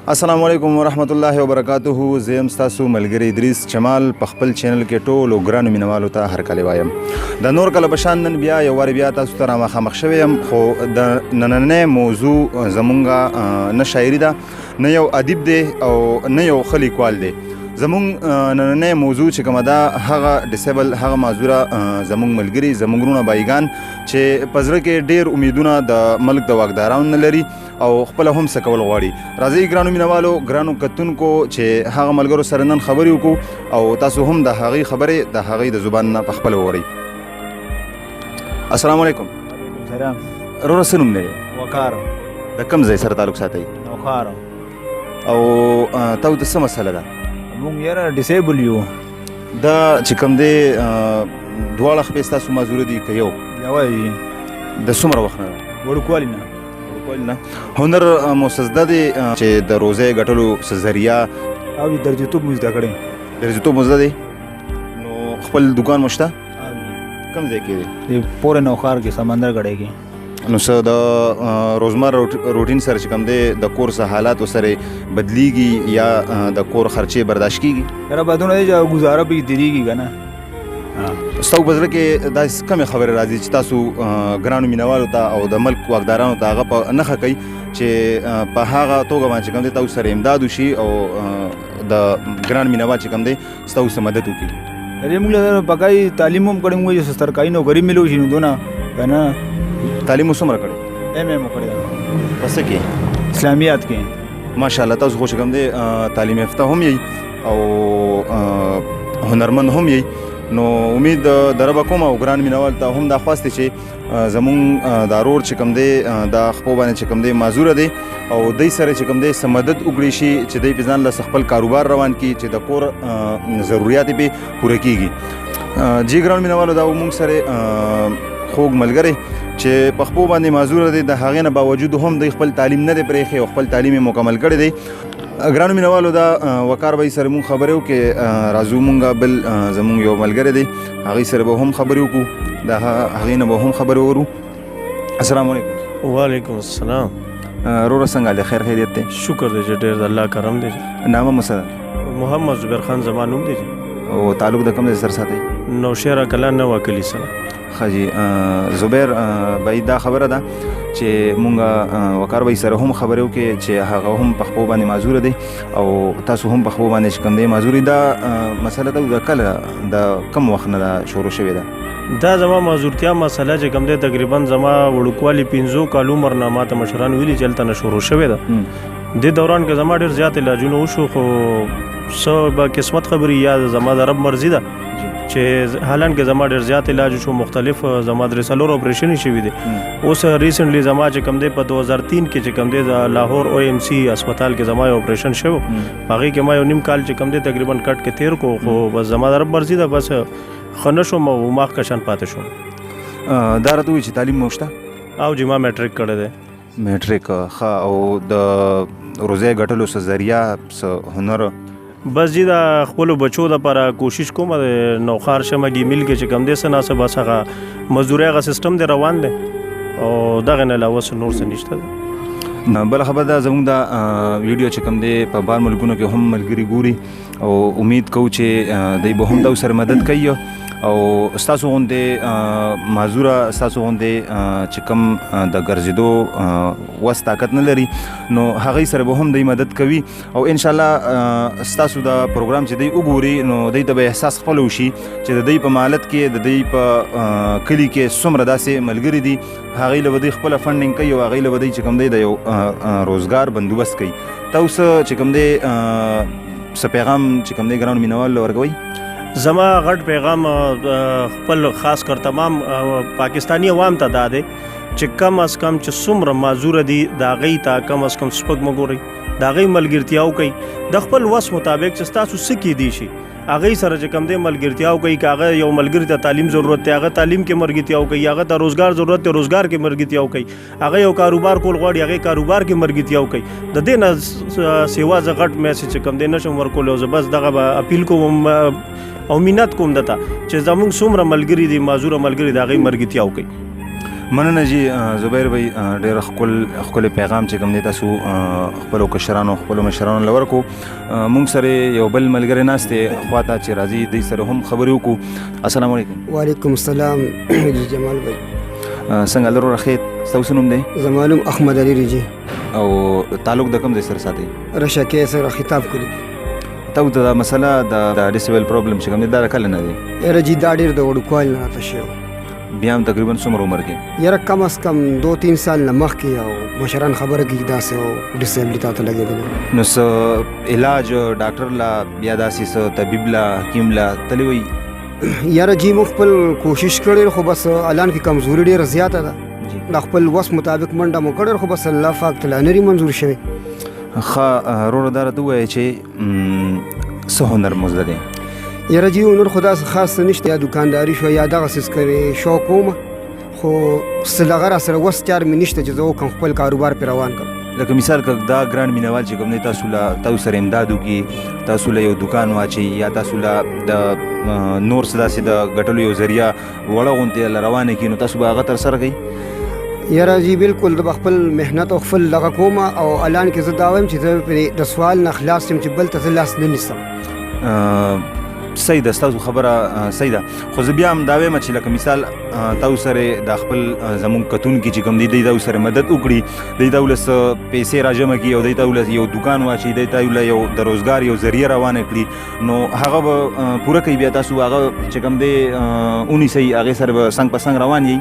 السلام علیکم ورحمت الله وبرکاتہ. زه یم ستاسو ملګری ادریس جمال په خپل چینل کې ټولو ګرانو مینوالو ته هرکلی وایم. د نور کله په شان نن بیا یو وارې بیا تاسو ته رامخامخ شوی یم، خو د نننۍ موضوع زمونږ نه شاعري ده، نه یو ادیب دی او نه یو ښه لیکوال دی. زمونږ نننۍ موضوع چې کومه ده هغه ډسیبل، هغه معذوره زمونږ ملګري، زمونږ وروڼه بایګان چې په زړه کې ډېر امیدونه د ملک د واکدارانو نه لري او خپله هم څه کول غواړي. راځئ ګرانو مینوالو، ګرانو کتونکو چې هغه ملګرو سره نن خبرې وکړو او تاسو هم د هغې خبرې د هغې د زبان نه په خپله وورئ. السلام علیکم. سلام. وروره څه نوم دی؟ وقار. د کوم ځای سره تعلق ساتئ؟ نوخار. او تاسو د څه مسله ده؟ مونږ یاره ډیسیبل یو. دا چې کوم دی دواړه خپې ستاسو معذوره دي که یو؟ یوه وي. د څومره وخت نه ده؟ وړوکوالي نه. وړوکوالي نه. هنر مو څه زده دی چې د روزۍ ګټلو څه ذریعه او درجتوب مو زده کړی. درجتوب مو زده دی؟ نو خپل دوکان مو شته؟ کوم ځای کې دی؟ پورې نوخار کې سمندر ګډۍ کې. نو څه د روزمره روټین سره چې کوم دی د کور څه حالاتو سره بدلیږي یا د کور خرچې برداشت کیږي؟ یاره بدونه دی چې ګزاره پکې تېرېږي که نه. ستاسو په زړه کې داسې کومې خبرې راځي چې تاسو ګرانو مینوالو ته او د ملک واکدارانو ته هغه په نښه کوي چې په هغه توګه باندې چې کوم دی تاسو سره امداد وشي او د ګران مینوال چې کوم دی ستاسو څه مدد وکړي؟ ارې موږ له پکای تعلیم هم کړی، موږ چې سرکاري نوکري ملو شي نو دونه که نه. تعلیم مو څومره کړی؟ ایم مو کړی ده. په څه کې؟ اسلامیات کې. ماشاءالله تاسو خو چې کوم دی تعلیم یافته هم یئ او هنرمند هم یئ. نو امید د ربه کوم او ګران مینوال ته هم دا خواست دی چې زمونږ دا رور چې کوم دی دا خپو باندې چې کوم دی معذوره دی او دی سره چې کوم دی څه مدد وکړي شي چې دی پې ځان له خپل کاروبار روان کړي چې د کور ضروریات یې پې پوره کیږي. جی ګران مینوالو دا موږ سره خوږ ملګری چې په خپو باندې معذوره دی، د هغې نه باوجود هم دی خپل تعلیم نه دی پرېښی او خپل تعلیم یې مکمل کړی دی. ګرانو مینوالو دا وقار بھائی سره مونږ خبرې وکړې، راځو مونږ بل زمونږ یو ملګری دی هغې سره به هم خبرې وکړو، د هغې نه به هم خبرې ورو. السلام علیکم. وعلیکم السلام. وروره څنګه دی؟ خیر خیریت دی؟ شکر دی چې ډېر د الله کرم دی. نامه مو څه ده؟ محمد زبیر خان زما نوم دی. او تعلق د کوم ځای سره ساتئ؟ نوشهره کلا نوه کلي سره. ښه جي. زبیر بھائی دا خبره ده چې مونږ وقار بھائی سره هم خبرې وکړې چې هغه هم په خپو باندې معذوره دی او تاسو هم په خپو باندې چې کوم دی معذور دي. دا مسله ته د کله د کم وخت نه ده شروع شوې ده؟ دا زما معذورتیا مسله چې کوم دی تقریبا زما وړوکوالي 15 کال عمر نه ماته مشران ویلي چې هلته نه شروع شوې ده. دې دوران کې زما ډېر زیات علاجونه وشو، خو څه به قسمت خبرې یا زما د رب مرضي ده چې حالان کې زما ډېر زیات علاج شو، مختلف زما 3 اپریشن شوي دي. اوس ریسنټلی زما چې کوم دی په 2003 کې چې کوم دی د لاهور OMC هسپتال کې زما یو اپریشن شو، هغې کې ما یو نیم کال چې کوم دی تقریبا کټ کې تیر کو، خو بس زما د رب مرضي ده، بس ښه نه شوم او ماخ کشان پاتې شوم. دا راته وایي چې تعلیم مو شته؟ او جی ما میټریک کړی دی. میټریک. ښه. او د روزۍ ګټلو څه ذریعه څه هنر؟ بس جی د خپلو بچو دپاره کوشش کوم د نوخار شمګي مل کې چې کوم دی څه ناڅه بس هغه مزدورۍ هغه سیسټم دی روان دی او دغه نه علاوه څه نور څه نشته دی. بله خبر ده زموږ دا ویډیو چې کوم دی په بار ملکونو کې هم ملګري ګوري او امید کوو چې دوی به هم دا سره مدد کوي او ستاسو غوندې معذوره ستاسو غوندې چې کوم د ګرځېدو وس طاقت نه لري نو هغوی سره به هم دوی مدد کوي او انشاءالله ستاسو د پروګرام چې دوی وګوري نو دوی ته به احساس خپل وشي چې د دوی په مالت کې د دوی په کلي کې څومره داسې ملګري دي، هغوی له به دوی خپله فنډینګ کوي او هغوی له به دوی چې کوم دی د یو روزګار بندوبست کوي. تاسو چې کوم دی څه پیغام چې کوم دی ګرانو مینوال ورکوئ؟ زما غټ پیغام خپل خاص کر تمام پاکستانی عوام ته دا دی چې کم از کم چې څومره معذوره دي د هغوی ته کم از کم سپک مه ګورئ، د هغوی ملګرتیا وکړئ د خپل وس مطابق چې ستاسو څه کیدی شي هغوی سره چې کوم دی ملګرتیا وکړئ. که هغه یو ملګري ته تعلیم ضرورت دی هغه تعلیم کې ملګرتیا وکړئ، هغه ته روزګار ضرورت دی روزګار کې ملګرتیا وکړئ، هغه یو کاروبار کول غواړي هغې کاروبار کې ملګرتیا وکړئ. د دې نه سیوا زه غټ میسج چې کوم دی نشم ورکولی او زه بس دغه به اپیل کوم او مینت کوم دته چې زمونږ څومره ملګري دي معذوره ملګري د هغوی ملګرتیا وکړئ. مننه جی زبیر بھائی ډېر ښکلی پیغام چې کوم دی تاسو خپلو کشرانو خپلو مشرانو له ورکو. موږ سره یو بل ملګری ناست دی خواته چې راځي دوی سره هم خبرې وکړو. السلام علیکم. وعلیکم السلام جمال بھائی. څنګه لرو رخیت ستاسو نوم دی؟ زما نوم احمد علي رجی. او تعلق د کوم ځای سره ساتئ؟ رشکې سره خطاب کړی. تاسو ته دا مسله د ډیسیبل پرابلم چې کوم دی دا کله نه دی؟ یاره جی دا ډېر د وړوکوالي نه راته شوی. بیا هم تقریبا څومره عمر کې؟ یاره کم از کم 2-3 سال نه مخکې او مشران خبره کوي داسې او ډیسیبلي تا ته لګېدلی. نو څه علاج ډاکټر لا بیا داسې څه طبیب لا حکیم لا تللی وي؟ یاره جی موږ خپل کوشش کړی خو بس الان کې کمزوري ډېره زیاته ده. د خپل وس مطابق منډه مو کړی خو بس الله پاک ته لا نه منظور شوی. ښه وروره دا راته ووایه چې څه هنر مو زده دی؟ یاره جی نور خدا خاص نشته، یا دکانداري شو یا دغه څه کوي شوق کوم، خو څه دغه را سره وس چار مې نشته چې زه وکړم خپل کاروبار پرې روان کړم. لکه مثال که دا ګران مینوال چې کوم دی تاسو سره امداد وکړي، تاسو له یو دکان واچي یا تاسو له د نور څه داسې د ګټلو یو ذریعه وړه غوندې له روانه کړي، نو تاسو به هغه ترسره کوئ؟ یاره جی بالکل د خپل محنت او خپل دغه کوم او الان کې زه دا وایم چې زه پرې د سوال نه خلاص یم چې بل ته زه لاس نه نیسم. صحیح ده، ستاسو خبره صحیح ده، خو زه بیا هم دا وایم چې لکه مثال تاسو سره د خپل زموږ کتونکي چې کوم دی دوی تاسو سره مدد وکړي، دوی ته ولس پیسې راجمع کړي او دوی ته ولس یو دکان واچي، دوی ته ول یو د روزګار یو ذریعه روانه کړي، نو هغه به پوره کوي. بیا تاسو هغه چې کوم دی ونیسئ، هغې سره به څنګ په څنګ روان یئ.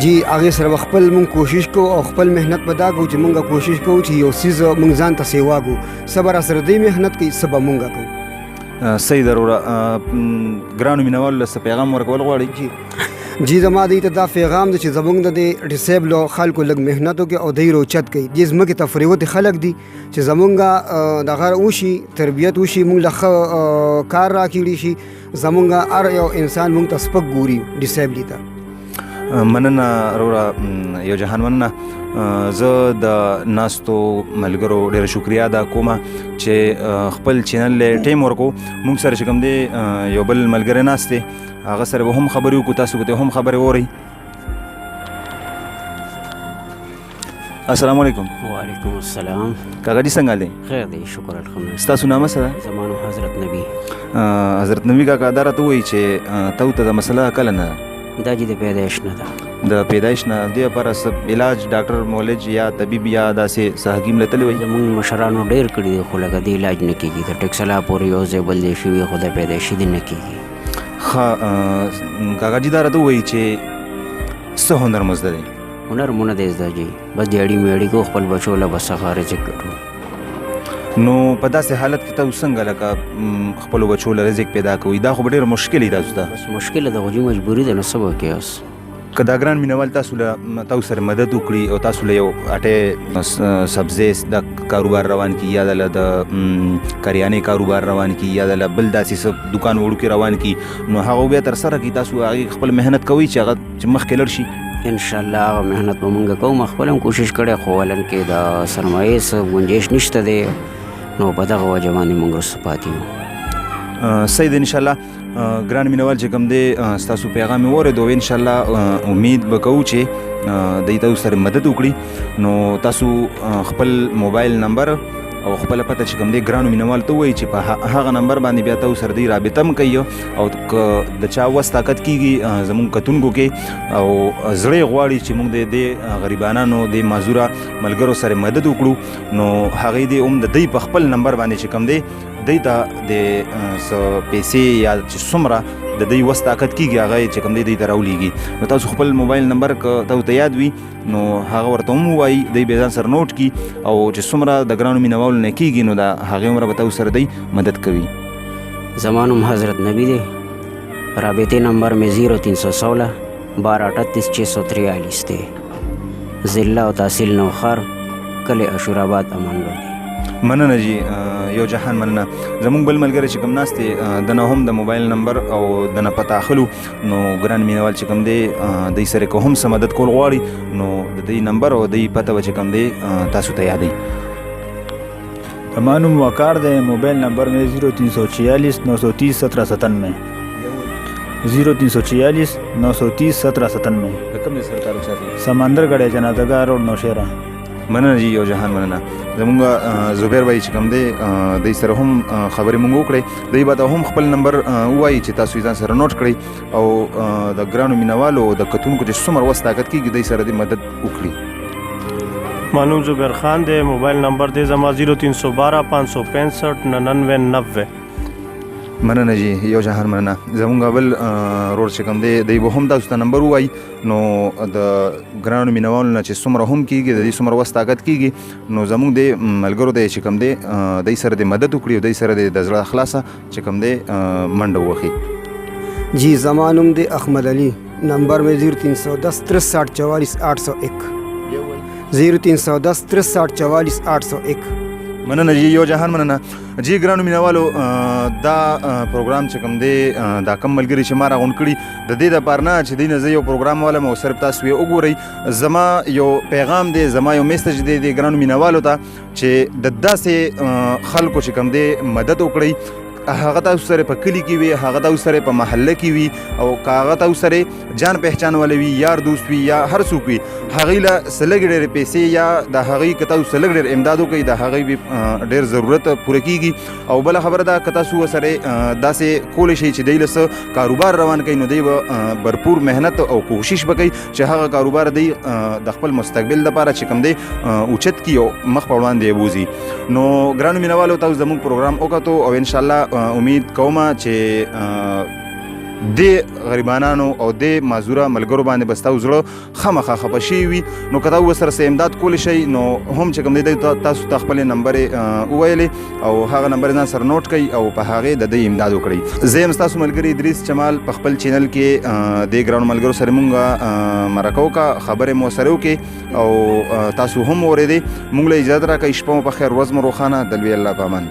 جی هغې سره به خپل مونږ کوشش کوو او خپل محنت به دا کوو چې مونږ کوشش کوو چې یو څیز مونږ ځان ته سیوا کړو. څه به راسره دوی محنت کوي، څه به مونږ کوو. صحیح ده وروره. ګرانو مینوالو له څه پیغام ورکول غواړئ؟ جی زما دوی ته دا پیغام دی چې زمونږ د دې ډیسیبلو خلکو لږ محنت وکړي او دوی روچت کوي. دې ځمکې ته فریوتې خلک دي چې زمونږ دغه وشي تربیت وشي، مونږ له ښه کار راکړي شي. زمونږ هر یو انسان مونږ ته سپک ګوري ډیسیبلي ته. مننه وروره، یو جهان مننه. زه د ناستو ملګرو ډېره شکریا ادا کوم چې خپل چینل له ټیم ورکو. موږ سره چې کوم دی یو بل ملګری ناست دی، هغه سره به هم خبرې وکړو، تاسو به هم خبرې واورئ. السلام علیکم. وعلیکم السلام. کاکا جی څنګه دی؟ خیر دی، شکر الحمدلله. ستاسو نام څه ده؟ زما نوم حضرت نبی. حضرت نبی کاکا دا راته ووایي چې تاسو ته دا مسله کله نه دا جی د پیدایش نه ده. د پیدایش نه دې لپاره څه علاج ډاکټر مولج یا طبیب یا داسې څه حکیم له تللی وایي؟ زمونږ مشرانو ډېر کړي دي خو لکه د علاج نه کېږي. د ټکسلا پورې یو ځای بل ځای شوي خو د پیدایشي دې نه کېږي. ښه کاکا جي دا راته ووایي چې څه هنر مو زده دی؟ هنر مو نه دی زده جي، بس دیاړي میړي کو خپل بچو له بس څخه رزق ګټو. نو په داسې حالت کې تاسو څنګه لکه خپلو بچو له رزق پیدا کوئ؟ دا خو به ډېر مشکل وي تاسو ته. بس مشکله ده خو جي مجبوري ده، نو څه به وکړې اوس. که دا ګران مینوال تاسو سره مدد وکړي او تاسو له یو اټې سبزۍ د کاروبار روان کړي یا د کریانې کاروبار روان کړي یا د بل داسې څه دکان وړوکی روان کړي، نو هغه بیا ترسره کړي، تاسو هغې خپل محنت کوئ چې هغه مخکې لړ شي؟ انشاءالله هغه محنت به مونږ کوو. خپل هم کوشش کړی خو ولن کې د سرمایې څه گنجایش نشته دی، نو په دغه وجه باندې مونږ وروسته پاتې یو. صحیح دی. انشاءالله ګران مینوال چې کوم دی ستاسو پیغام یې واورېدو، انشاءالله امید به کوو چې دوی تاسو سره مدد وکړي. نو تاسو خپل موبایل نمبر او خپله پته چې کوم دی ګرانو مینوال ته ووایي چې په هغه نمبر باندې بیا تاسو سره دوی رابطه هم کوي، او که د چا وس طاقت کېږي زموږ کتونکو کې او زړه یې غواړي چې موږ د دې غریبانانو د معذوره ملګرو سره مدد وکړو، نو هغې دې هم د دوی په خپل نمبر باندې چې کوم دی دوی ته د څه پیسې یا چې څومره د دوی وس طاقت کېږي هغه چې کوم دی دوی ته راولیږي. نو تاسو خپل موبایل نمبر که تاسو ته یاد وي نو هغه ورته هم ووایي، دوی به ځان سره نوټ کړي او چې څومره د ګرانو مینوالو نه کېږي نو د هغې عمره به تاسو سره دوی مدد کوي. زما نوم حضرت نبی دی. رابطې نمبر مې 0316 1238 643 دی. ضلع او تحصیل نوخار، کلی اشورآباد، امانګل دی. مننه جی، یو جهان مننه. زموږ بل ملګری چې کوم ناست دی د نه هم د موبایل نمبر او د نه پته اخلو، نو ګران مینوال چې کوم دی دوی سره که هم څه مدد کول غواړي نو د دوی نمبر او دوی پته به چې کوم دی تاسو ته یادوي. زما نوم وقار دی، موبایل نمبر مې 0346 930 1797. 0346 930 1797 د کوم سرکار چاري سمندر غړې جنازګاه روډ نوشهره. مننه جی یو جهان مننه. زمونږ زبیر بھائی چې کوم دی د سره هم خبرې مونږ وکړې دی به هم خپل نمبر وایي چې تاسو ځان سره نوٹ کړئ او د ګرانو مینوالو د کتونکو چې څومره وس طاقت کېږي دی سره د مدد وکړي. مانوم زبیر خان دی، موبایل نمبر دی زما 0312 565 9990. مننه جی یو جهان مننه. زمونږ بل رور چې کوم دی دی به هم تاسو ته نمبر ووایي نو د ګرانو مینوالو نه چې څومره هم کېږي د دې څومره وس طاقت کېږي نو زمونږ د ملګرو دی چې کوم دی دی سره د مدد وکړي او دی سره د زړه خلاصه چې کوم دی منډه ووهي. जी ज़मानुम दे अहमद अली नंबर में 0310 63 44 801 0310 63 44 801. مننه جی یو جهان مننه. جی ګرانو مینوالو دا پروګرام چې کوم دی دا کم ملګري چې ما راغونډ کړي د دې دپاره نه چې دی نه زه یو پروګرام والم او صرف تاسو یې وګورئ. زما یو پیغام دی، زما یو میسج دی د ګرانو مینوالو ته چې د داسې خلکو چې کوم دی مدد وکړئ. هغه تاسو سره په کلی کې وي، هغه تاسو سره په محله کې وي او هغه تاسو سره جان پہچان والے وي، یار دوست وي یا هر څوک وي، هغه له سلګ ډېر پیسې یا د هغه که تاسو سلګ ډېر امداد وکړئ د هغه ډېر ضرورت پوره کیږي. او بل خبره ده که تاسو سره داسې کولی شئ چې دی له کاروبار روان کوي نو دی به भरपूर مهنت او کوشش وکړي چې هغه کاروبار دی د خپل مستقبل لپاره چې کوم دی اوچت کی او مخ په وړاندې بوزي. نو ګرانو مینوالو تاسو زموږ پروګرام وکړو او ان شاء الله امید کوم چې د غریبانانو او د معذوره ملګرو باندې بس تاسو زړه خامخا خفه شوي وي نو که تاسو ورسره څه امداد کولی شئ نو هم چې کوم دی تاسو ته خپل نمبر وویلې او هغه نمبر ځان سره نوٹ کړئ او په هغې د دوی امداد وکړئ. زه یم ستاسو ملګري ادریس جمال په خپل چینل کې د ګرانو ملګرو سره مونږ مرکه وکړه، خبرې مو سره وکړې او تاسو هم اورېدې. مونږ له اجازه راکړئ. شپه مو په خیر، ورځ مو روښانه. د لوی الله په امان.